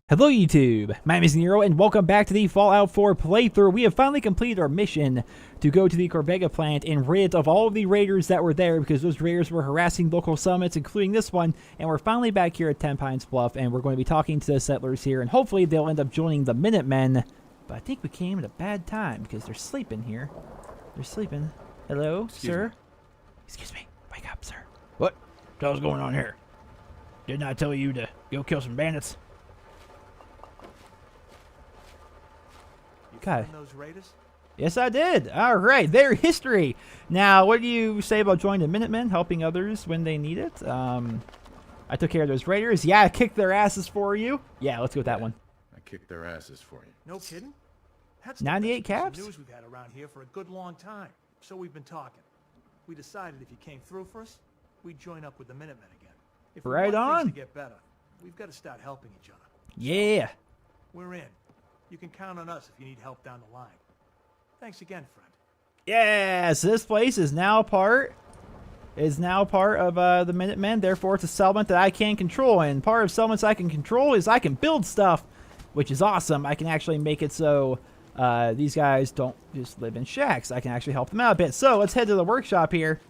Hello YouTube, my name is Nero and welcome back to the Fallout 4 playthrough. We have finally completed our mission to go to the Corvega plant and rid of all of the raiders that were there because those raiders were harassing local settlements, including this one, and we're finally back here at Tenpines Bluff and we're going to be talking to the settlers here and hopefully they'll end up joining the Minutemen. But I think we came at a bad time because they're sleeping here. They're sleeping. Hello, sir? Excuse me. Wake up, sir. What the hell's going on here? Didn't I tell you to go kill some bandits? God. Those raiders? Yes, I did. All right, their history. Now, what do you say about joining the Minutemen, helping others when they need it? I took care of those raiders. Yeah, I kicked their asses for you. Yeah, let's go with that one. I kicked their asses for you. No kidding? That's 98 the best caps? piece of news we've had around here for a good long time. So we've been talking. We decided if you came through for us, we'd join up with the Minutemen again. If we Right want on. things to get better, we've got to start helping each other. Yeah. We're in. You can count on us if you need help down the line. Thanks again, friend. Yes, this place is now part of the Minutemen. Therefore, it's a settlement that I can control. And part of settlements I can control is I can build stuff, which is awesome. I can actually make it so these guys don't just live in shacks. I can actually help them out a bit. So let's head to the workshop here.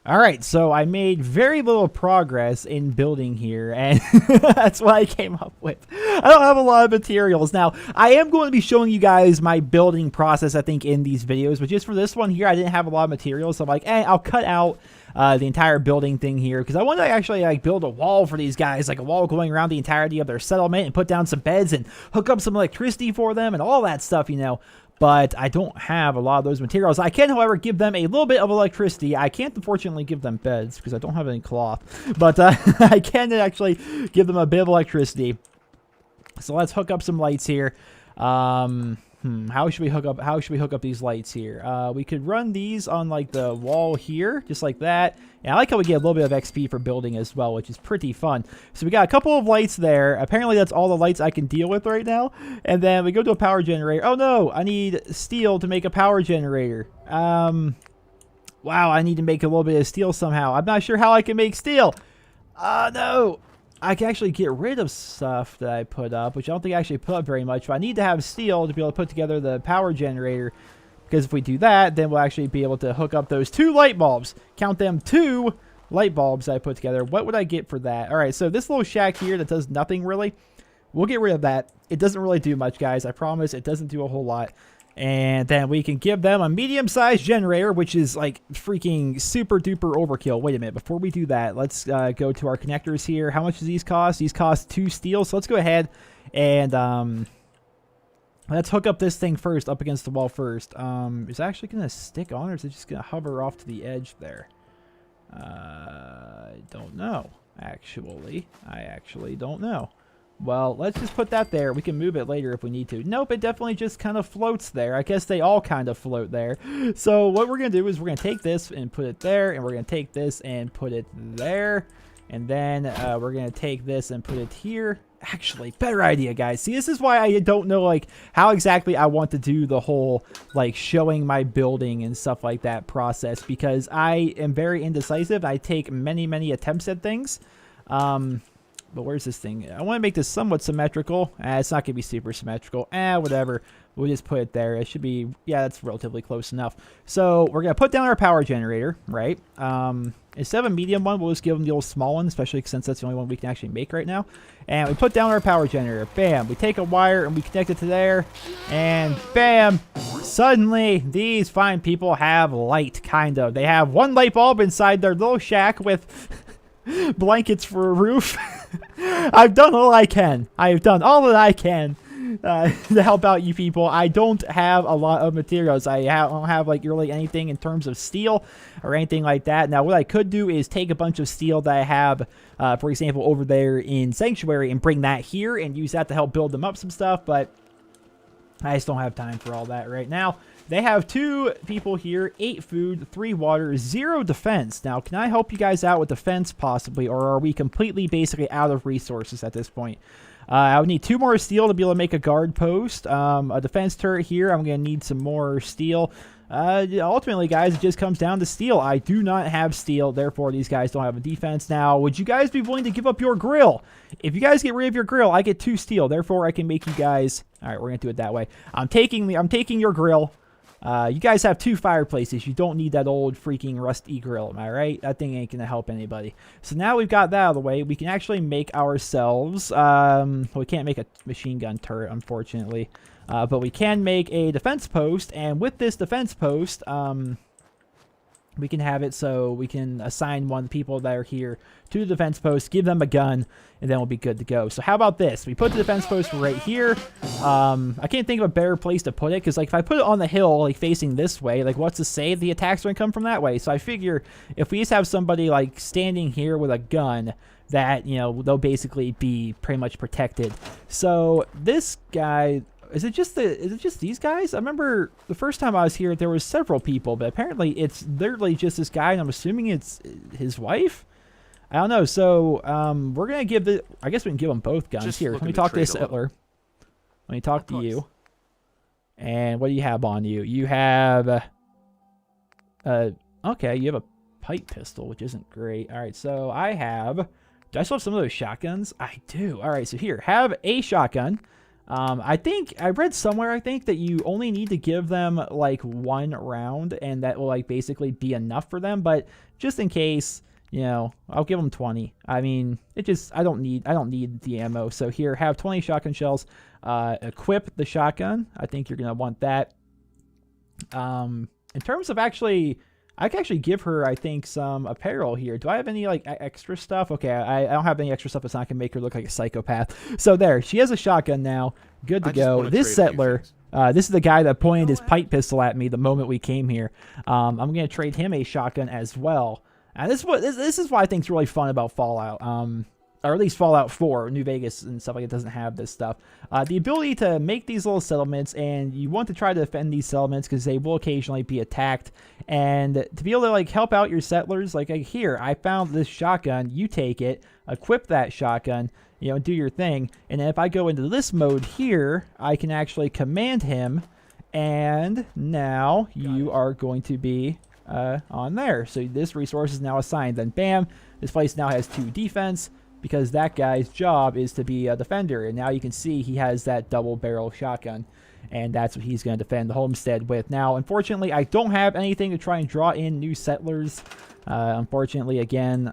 All right, so I made very little progress in building here, and that's what I came up with. I don't have a lot of materials. Now, I am going to be showing you guys my building process, I think, in these videos, but just for this one here, I didn't have a lot of materials, so I'm like, I'll cut out the entire building thing here, because I want to actually build a wall for these guys, like a wall going around the entirety of their settlement, and put down some beds, and hook up some electricity for them, and all that stuff, you know. But I don't have a lot of those materials. I can, however, give them a little bit of electricity. I can't, unfortunately, give them beds because I don't have any cloth. But I can actually give them a bit of electricity. So let's hook up some lights here. How should we hook up these lights here? We could run these on like the wall here, just like that. And I like how we get a little bit of XP for building as well, which is pretty fun. So we got a couple of lights there. Apparently that's all the lights I can deal with right now. And then we go to a power generator. Oh no, I need steel to make a power generator. Wow, I need to make a little bit of steel somehow. I'm not sure how I can make steel. No. I can actually get rid of stuff that I put up, which I don't think I actually put up very much, but I need to have steel to be able to put together the power generator, because if we do that, then we'll actually be able to hook up those 2 light bulbs. Count them, 2 light bulbs I put together. What would I get for that? All right, so this little shack here that does nothing really, we'll get rid of that. It doesn't really do much, guys. I promise it doesn't do a whole lot. And then we can give them a medium-sized generator, which is like freaking super duper overkill. Wait a minute. Before we do that, let's go to our connectors here. How much do these cost? These cost 2 steel. So let's go ahead and let's hook up this thing first, up against the wall first. Is it actually going to stick on, or is it just going to hover off to the edge there? I don't know, actually. I actually don't know. Well, let's just put that there. We can move it later if we need to. Nope, it definitely just kind of floats there. I guess they all kind of float there. So what we're going to do is we're going to take this and put it there, and we're going to take this and put it there. And then we're going to take this and put it here. Actually, better idea, guys. See, this is why I don't know, like, how exactly I want to do the whole, like, showing my building and stuff like that process, because I am very indecisive. I take many, many attempts at things. But where's this thing? I want to make this somewhat symmetrical. It's not going to be super symmetrical. Whatever. We'll just put it there. It should be, yeah, that's relatively close enough. So we're going to put down our power generator, right? Instead of a medium one, we'll just give them the old small one, especially since that's the only one we can actually make right now. And we put down our power generator. Bam. We take a wire and we connect it to there. And bam. Suddenly, these fine people have light, kind of. They have 1 light bulb inside their little shack with blankets for a roof. I've done all I can. I have done all that I can to help out you people. I don't have a lot of materials. I don't have like really anything in terms of steel or anything like that. Now, what I could do is take a bunch of steel that I have, for example, over there in Sanctuary and bring that here and use that to help build them up some stuff, but I just don't have time for all that right now. They have 2 people here, 8 food, 3 water, 0 defense. Now, can I help you guys out with defense possibly, or are we completely basically out of resources at this point? I would need 2 more steel to be able to make a guard post. A defense turret here, I'm going to need some more steel. Ultimately, guys, it just comes down to steel. I do not have steel, therefore these guys don't have a defense. Now, would you guys be willing to give up your grill? If you guys get rid of your grill, I get 2 steel. Therefore, I can make you guys... All right, we're going to do it that way. I'm taking your grill. You guys have 2 fireplaces. You don't need that old freaking rusty grill, am I right? That thing ain't going to help anybody. So now we've got that out of the way. We can actually make ourselves... we can't make a machine gun turret, unfortunately. But we can make a defense post, and with this defense post, we can have it so we can assign one of the people that are here to the defense post, give them a gun, and then we'll be good to go. So how about this? We put the defense post right here. I can't think of a better place to put it, because like if I put it on the hill, like facing this way, like what's to say the attacks are going to come from that way? So I figure if we just have somebody like standing here with a gun, that, you know, they'll basically be pretty much protected. So this guy... Is it just these guys? I remember the first time I was here, there was several people, but apparently it's literally just this guy, and I'm assuming it's his wife? I don't know. So, we're going to give the... I guess we can give them both guns. Just Here, let me looking to talk to trade this a little. settler. Let me talk Of to course. you. And what do you have on you? You have... okay, you have a pipe pistol, which isn't great. All right, so I have... Do I still have some of those shotguns? I do. All right, so here, have a shotgun. I think I read somewhere, I think that you only need to give them like 1 round, and that will like basically be enough for them. But just in case, you know, I'll give them 20. I mean, it just, I don't need the ammo. So here, have 20 shotgun shells. Equip the shotgun. I think you're gonna want that. In terms of actually, I can actually give her, I think, some apparel here. Do I have any, like, extra stuff? Okay, I don't have any extra stuff that's not going to make her look like a psychopath. So there, she has a shotgun now. Good to I just go. wanna This trade a few settler, things. this is the guy that pointed his pipe pistol at me the moment we came here. I'm going to trade him a shotgun as well. And this is what I think is really fun about Fallout. Or at least Fallout 4, New Vegas and stuff like it doesn't have this stuff. The ability to make these little settlements, and you want to try to defend these settlements because they will occasionally be attacked. And to be able to like help out your settlers, like here, I found this shotgun, you take it, equip that shotgun, you know, do your thing. And then if I go into this mode here, I can actually command him, and now you are going to be on there. So this resource is now assigned. Then bam, this place now has 2 defense, because that guy's job is to be a defender. And now you can see he has that double barrel shotgun, and that's what he's going to defend the homestead with. Now, unfortunately, I don't have anything to try and draw in new settlers. Unfortunately, again,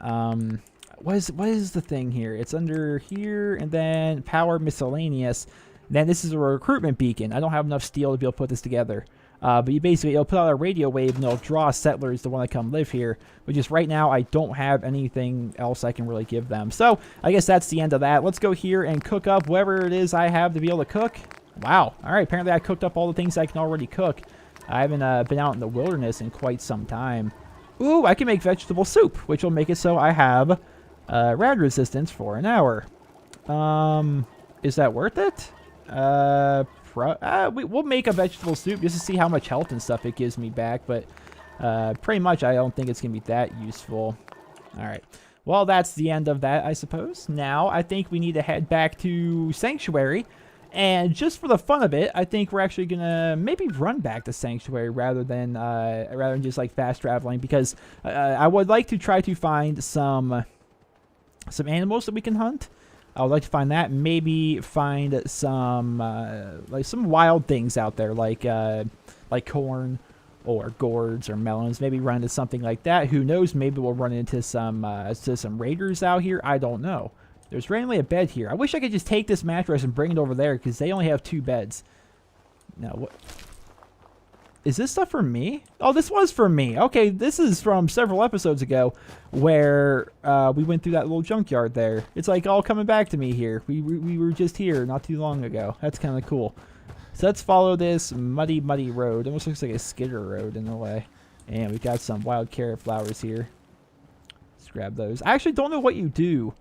what is the thing here? It's under here, and then power miscellaneous. Then this is a recruitment beacon. I don't have enough steel to be able to put this together. But you basically, it'll put out a radio wave, and it'll draw settlers to want to come live here. Which is right now, I don't have anything else I can really give them. So, I guess that's the end of that. Let's go here and cook up whatever it is I have to be able to cook. Wow. Alright, apparently I cooked up all the things I can already cook. I haven't been out in the wilderness in quite some time. Ooh, I can make vegetable soup, which will make it so I have rad resistance for an hour. Is that worth it? We'll make a vegetable soup just to see how much health and stuff it gives me back, but pretty much I don't think it's going to be that useful. Alright, well that's the end of that, I suppose. Now I think we need to head back to Sanctuary, and just for the fun of it, I think we're actually going to maybe run back to Sanctuary rather than just like fast traveling, because I would like to try to find some animals that we can hunt. I would like to find that. Maybe find some like some wild things out there, like corn or gourds or melons. Maybe run into something like that. Who knows? Maybe we'll run into some raiders out here. I don't know. There's randomly a bed here. I wish I could just take this mattress and bring it over there, because they only have 2 beds. Now what? Is this stuff for me? Oh, this was for me. Okay, this is from several episodes ago where we went through that little junkyard there. It's like all coming back to me here. We were just here not too long ago. That's kind of cool. So let's follow this muddy road. Almost looks like a skidder road in a way. And we've got some wild carrot flowers here. Let's grab those. I actually don't know what you do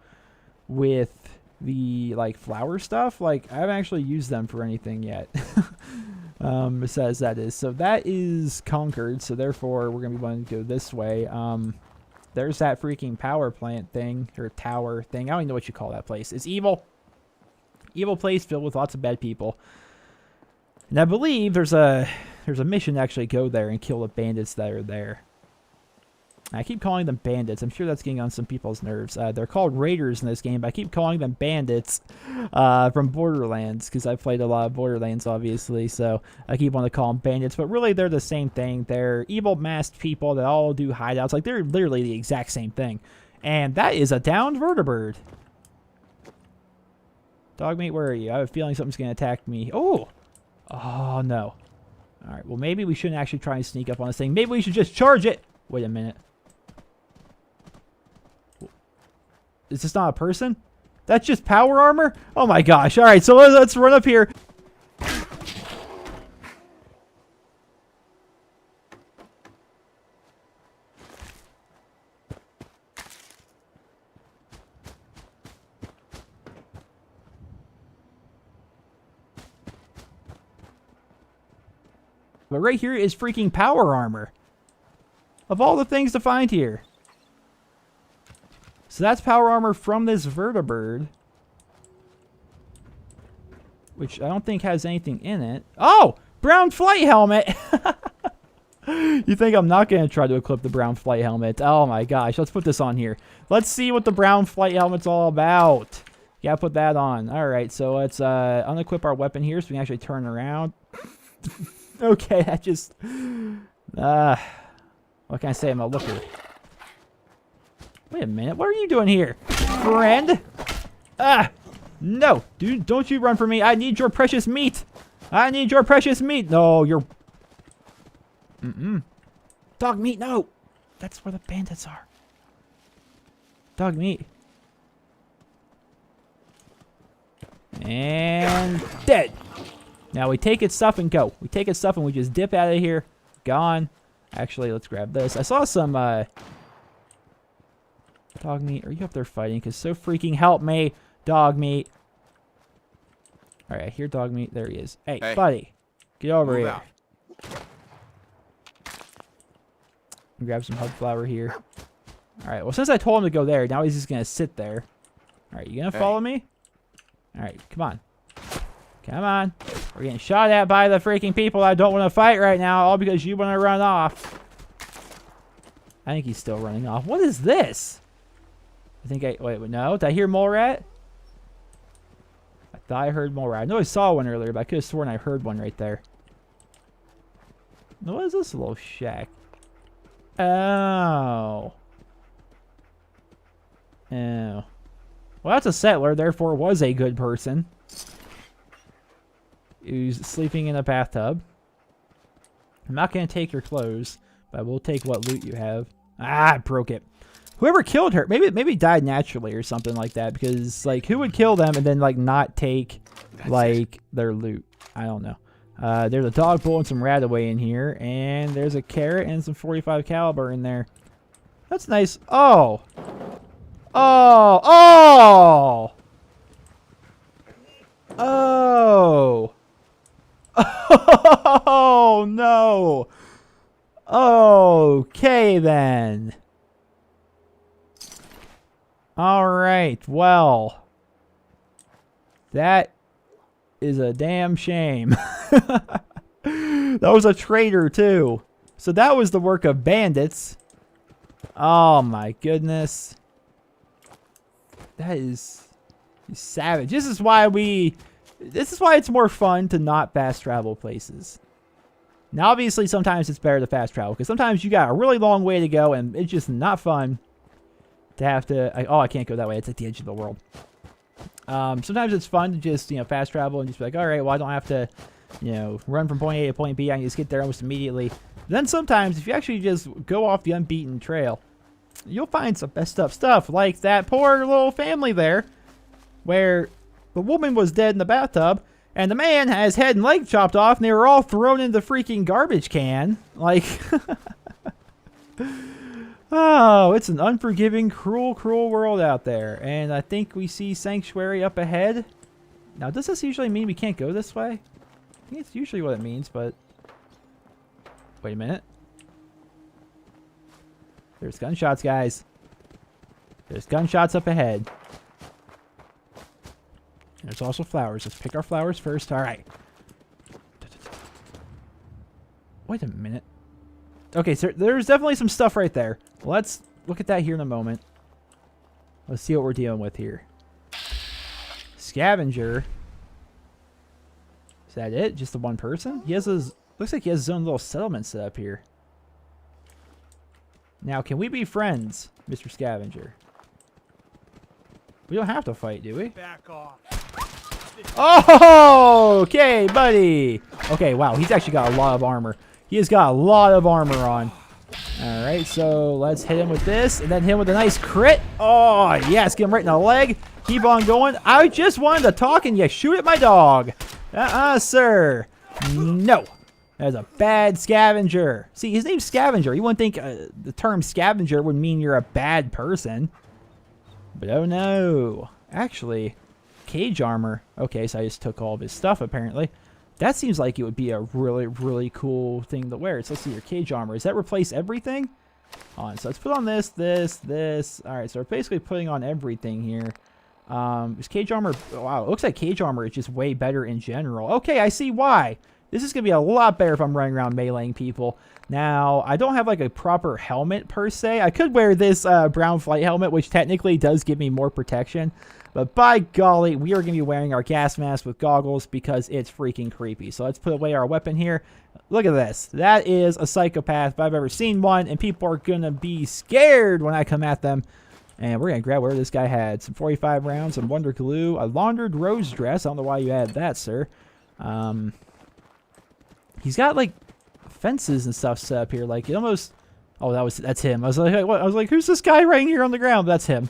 with the like flower stuff. Like I haven't actually used them for anything yet. Besides that is, so that is conquered, so therefore we're gonna be wanting to go this way. There's that freaking power plant thing, or tower thing. I don't even know what you call that place. It's evil place filled with lots of bad people. And I believe there's There's a mission to actually go there and kill the bandits that are there. I keep calling them bandits. I'm sure that's getting on some people's nerves. They're called raiders in this game, but I keep calling them bandits from Borderlands because I've played a lot of Borderlands, obviously. So I keep wanting to call them bandits, but really they're the same thing. They're evil masked people that all do hideouts. Like, they're literally the exact same thing. And that is a downed vertibird. Dogmeat, where are you? I have a feeling something's going to attack me. Oh! Oh, no. Alright, well, maybe we shouldn't actually try and sneak up on this thing. Maybe we should just charge it! Wait a minute. Is this not a person? That's just power armor? Oh my gosh. Alright, so let's run up here. But right here is freaking power armor. Of all the things to find here. So that's power armor from this vertibird. Which I don't think has anything in it. Oh! Brown flight helmet! You think I'm not going to try to equip the brown flight helmet? Oh my gosh. Let's put this on here. Let's see what the brown flight helmet's all about. Yeah, put that on. Alright, so let's unequip our weapon here so we can actually turn around. Okay, that just... what can I say? I'm a looker. Wait a minute. What are you doing here, friend? No. Dude, don't you run from me. I need your precious meat. I need your precious meat. No, you're... Dog meat, no. That's where the bandits are. Dog meat. And dead. Now we take its stuff and go. We take its stuff and we just dip out of here. Gone. Actually, let's grab this. I saw some, Dog meat, are you up there fighting? Because so freaking help me, dog meat. Alright, I hear dog meat. There he is. Hey, buddy. Get over here. Out. Grab some hug flour here. Alright, well, since I told him to go there, now he's just going to sit there. Alright, you going to follow me? Alright, come on. Come on. We're getting shot at by the freaking people I don't want to fight right now, all because you want to run off. I think he's still running off. What is this? Wait, no. Did I hear mole rat? I thought I heard mole rat. I know I saw one earlier, but I could have sworn I heard one right there. What is this little shack? Oh. Oh. Well, that's a settler, therefore was a good person. Who's sleeping in a bathtub. I'm not going to take your clothes, but I will take what loot you have. Ah, I broke it. Whoever killed her, maybe died naturally or something like that, because, like, who would kill them and then, like, not take, like, their loot? I don't know. There's a dog bowl and some Radaway in here, and there's a carrot and some 45 caliber in there. That's nice. Oh! Oh! Oh! Oh! Oh, no! Okay, then. Alright, well. That is a damn shame. That was a traitor, too. So that was the work of bandits. Oh, my goodness. That is savage. This is why it's more fun to not fast travel places. Now, obviously, sometimes it's better to fast travel, because sometimes you got a really long way to go, and it's just not fun to have to... I can't go that way. It's at the edge of the world. Sometimes it's fun to just, fast travel and just be like, all right, well, I don't have to, run from point A to point B. I can just get there almost immediately. Then sometimes, if you actually just go off the unbeaten trail, you'll find some messed up stuff, like that poor little family there, where the woman was dead in the bathtub, and the man had his head and leg chopped off, and they were all thrown in the freaking garbage can. Like, oh, it's an unforgiving, cruel, cruel world out there. And I think we see Sanctuary up ahead. Now, does this usually mean we can't go this way? I think it's usually what it means, but... Wait a minute. There's gunshots, guys. There's gunshots up ahead. There's also flowers. Let's pick our flowers first. All right. Wait a minute. Okay, so there's definitely some stuff right there. Let's look at that here in a moment. Let's see what we're dealing with here. Scavenger. Is that it? Just the one person? He has his... Looks like he has his own little settlement set up here. Now, can we be friends, Mr. Scavenger? We don't have to fight, do we? Back off. Oh, okay, buddy. Okay, wow, he's actually got a lot of armor. He has got a lot of armor on. All right, so let's hit him with this, and then hit him with a nice crit. Oh, yes, get him right in the leg. Keep on going. I just wanted to talk, and you shoot at my dog. Sir. No. That's a bad scavenger. See, his name's Scavenger. You wouldn't think the term scavenger would mean you're a bad person. But oh no. Actually, cage armor. Okay, so I just took all of his stuff, apparently. That seems like it would be a really, really cool thing to wear. So let's see your cage armor. Does that replace everything? On. So let's put on this. All right, so we're basically putting on everything here. Is cage armor... Wow, it looks like cage armor is just way better in general. Okay, I see why. This is going to be a lot better if I'm running around meleeing people. Now, I don't have like a proper helmet per se. I could wear this brown flight helmet, which technically does give me more protection. But by golly, we are going to be wearing our gas mask with goggles because it's freaking creepy. So let's put away our weapon here. Look at this. That is a psychopath if I've ever seen one. And people are going to be scared when I come at them. And we're going to grab whatever this guy had. Some 45 rounds, some Wonder Glue, a laundered rose dress. I don't know why you had that, sir. He's got like fences and stuff set up here. Like it almost... Oh, that's him. I was like, what? I was like, who's this guy right here on the ground? That's him.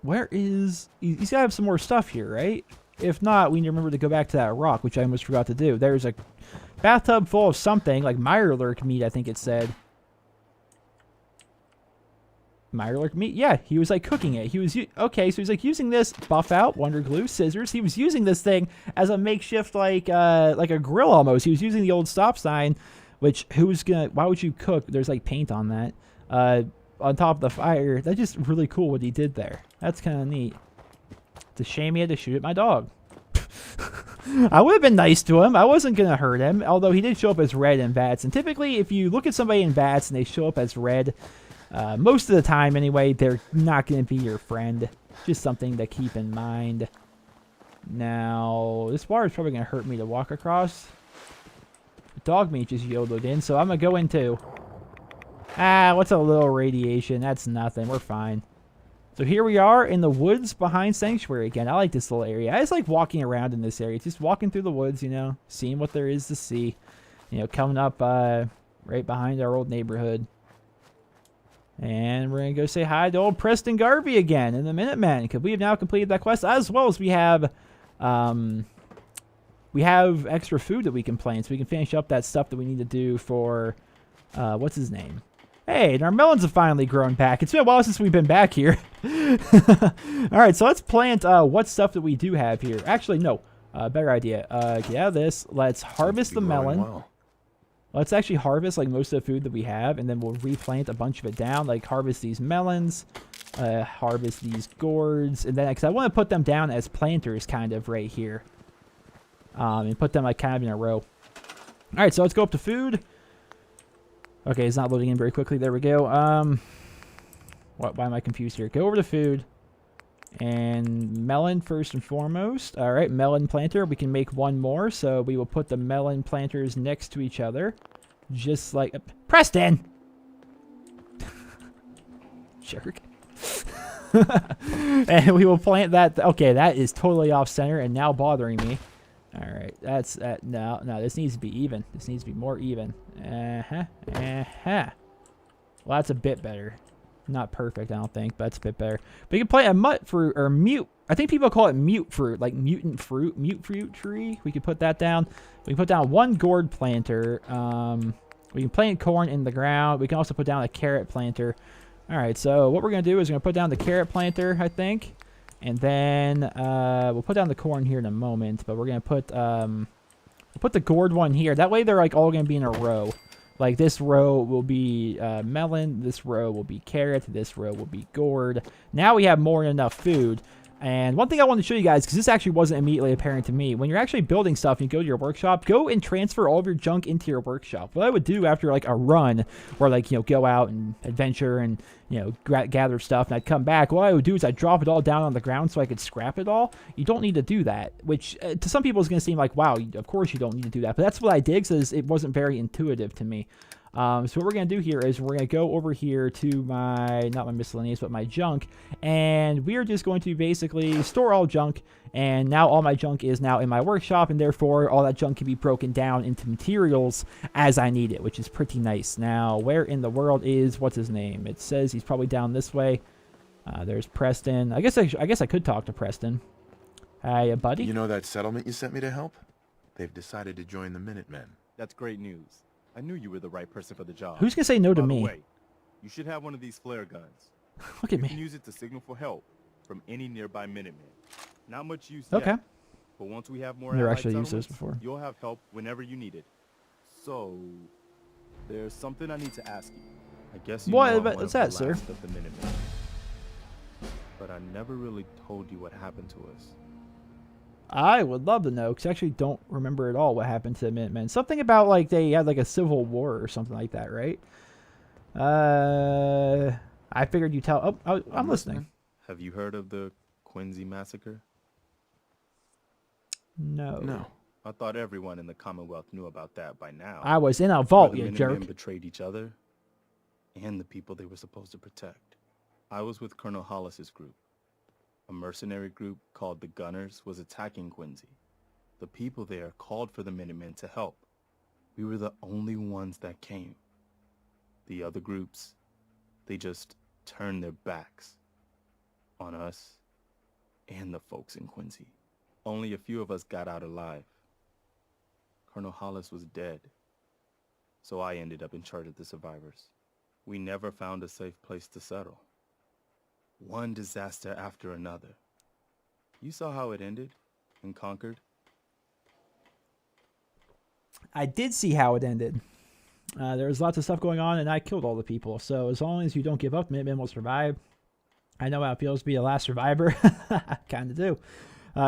Where is... He's got to have some more stuff here, right? If not, we need to remember to go back to that rock, which I almost forgot to do. There's a bathtub full of something, like Mirelurk meat, I think it said. Mirelurk meat? Yeah, he was like cooking it. He was... Okay, so he's like using this, buff out, Wonder Glue, scissors. He was using this thing as a makeshift, like a grill almost. He was using the old stop sign, which who's gonna... Why would you cook? There's like paint on that. On top of the fire. That's just really cool what he did there. That's kind of neat. It's a shame he had to shoot at my dog. I would have been nice to him. I wasn't going to hurt him, although he did show up as red in VATS. And typically, if you look at somebody in VATS and they show up as red, most of the time anyway, they're not going to be your friend. Just something to keep in mind. Now, this water is probably going to hurt me to walk across. Dog meat just YOLO'd in, so I'm going to go in too. What's a little radiation? That's nothing. We're fine. So here we are in the woods behind Sanctuary again. I like this little area. I just like walking around in this area. Just walking through the woods, you know, seeing what there is to see. You know, coming up right behind our old neighborhood. And we're going to go say hi to old Preston Garvey again in the Minutemen, because we have now completed that quest, as well as we have extra food that we can plant, so we can finish up that stuff that we need to do for, what's his name? Hey, and our melons have finally grown back. It's been a while since we've been back here. All right, so let's plant what stuff that we do have here. Actually, no, better idea. Get out of this. Let's harvest the melon. Well. Let's actually harvest like most of the food that we have, and then we'll replant a bunch of it down. Like harvest these melons, harvest these gourds, and then because I want to put them down as planters, kind of right here, and put them like kind of in a row. All right, so let's go up to food. Okay, it's not loading in very quickly. There we go. Why am I confused here? Go over to food. And melon first and foremost. All right, melon planter. We can make one more. So we will put the melon planters next to each other. Just like... Preston! Jerk. And we will plant that... Okay, that is totally off center and now bothering me. All right, that's that. No, this needs to be even. This needs to be more even. Well, that's a bit better. Not perfect, I don't think, but that's a bit better. But you can plant a mut fruit or mute. I think people call it mute fruit, like mutant fruit, mute fruit tree. We can put that down. We can put down one gourd planter. We can plant corn in the ground. We can also put down a carrot planter. All right, so what we're gonna do is we're gonna put down the carrot planter, I think. And then we'll put down the corn here in a moment, but we're gonna put we'll put the gourd one here. That way they're like all gonna be in a row. Like this row will be melon, this row will be carrot, this row will be gourd. Now we have more than enough food. And one thing I want to show you guys, because this actually wasn't immediately apparent to me, when you're actually building stuff and you go to your workshop, go and transfer all of your junk into your workshop. What I would do after like a run, or like, go out and adventure and, gather stuff, and I'd come back, what I would do is I'd drop it all down on the ground so I could scrap it all. You don't need to do that, which to some people is going to seem like, wow, of course you don't need to do that. But that's what I did, because it wasn't very intuitive to me. So what we're going to do here is we're going to go over here to not my miscellaneous, but my junk, and we are just going to basically store all junk, and now all my junk is now in my workshop, and therefore all that junk can be broken down into materials as I need it, which is pretty nice. Now, where in the world is, what's his name? It says he's probably down this way. There's Preston. I guess I could talk to Preston. Hey, buddy? You know that settlement you sent me to help? They've decided to join the Minutemen. That's great news. I knew you were the right person for the job. Who's going to say no to By the me? way, you should have one of these flare guns. Look at You me. can use it to signal for help from any nearby Minutemen. Not much use Okay. yet, but once we have more Never allied actually used those settlements, before. you'll have help whenever you need it. So, there's something I need to ask you. I guess you What- know I'm what's one of that, the sir? last of the Minutemen. But I never really told you what happened to us. I would love to know, because I actually don't remember at all what happened to the Minutemen. Something about, like, they had, like, a civil war or something like that, right? I figured you'd tell... Oh, I'm listening. Have you heard of the Quincy massacre? No. No. I thought everyone in the Commonwealth knew about that by now. I was in a vault, Where the you Minutemen jerk. betrayed each other and the people they were supposed to protect. I was with Colonel Hollis's group. A mercenary group called the Gunners was attacking Quincy. The people there called for the Minutemen to help. We were the only ones that came. The other groups, they just turned their backs on us and the folks in Quincy. Only a few of us got out alive. Colonel Hollis was dead, so I ended up in charge of the survivors. We never found a safe place to settle. One disaster after another. You saw how it ended in Concord? I did see how it ended. There was lots of stuff going on, and I killed all the people. So as long as you don't give up, Minutemen will survive. I know how it feels to be the last survivor. Kind of do.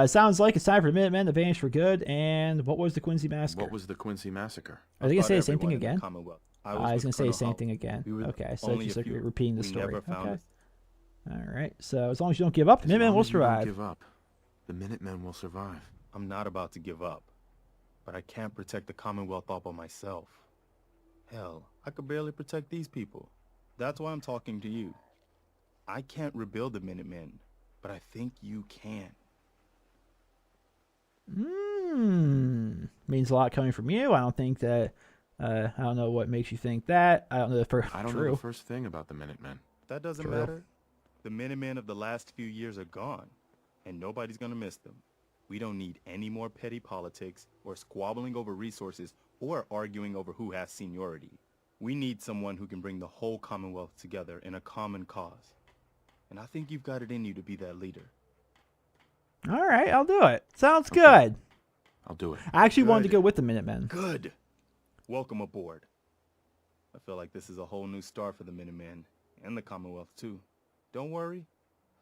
Sounds like it's time for the Minutemen to vanish for good. And what was the Quincy Massacre? What was the Quincy Massacre? Are they going to thought say the same thing everyone in the again? Commonwealth. I was going to say the same thing again. We were Okay, so only it's just a like few. repeating the We story. never found Okay. us. All right. So as long as you don't give up, the As Minutemen long will as you don't survive. give up, the Minutemen will survive. I'm not about to give up, but I can't protect the Commonwealth all by myself. Hell, I could barely protect these people. That's why I'm talking to you. I can't rebuild the Minutemen, but I think you can. Means a lot coming from you. I don't think that. I don't know what makes you think that. I don't know if I don't know the first thing about the Minutemen. That doesn't True. matter. The Minutemen of the last few years are gone, and nobody's gonna miss them. We don't need any more petty politics or squabbling over resources or arguing over who has seniority. We need someone who can bring the whole Commonwealth together in a common cause. And I think you've got it in you to be that leader. All right, I'll do it. Sounds Okay. good. I'll do it. I actually wanted to Good. go with the Minutemen. Good. Welcome aboard. I feel like this is a whole new start for the Minutemen and the Commonwealth too. Don't worry.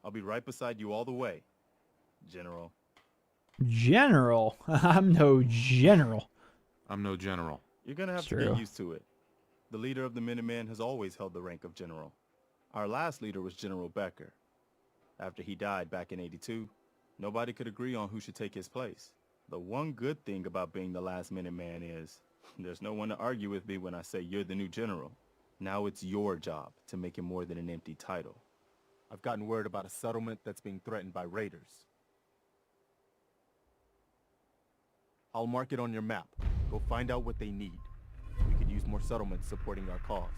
I'll be right beside you all the way, General. General. I'm no general. I'm no general. You're gonna have It's to true. get used to it. The leader of the Minutemen has always held the rank of general. Our last leader was General Becker. After he died back in '82, nobody could agree on who should take his place. The one good thing about being the last Minuteman is there's no one to argue with me when I say you're the new general. Now it's your job to make it more than an empty title. I've gotten word about a settlement that's being threatened by raiders. I'll mark it on your map. Go find out what they need. We could use more settlements supporting our cause.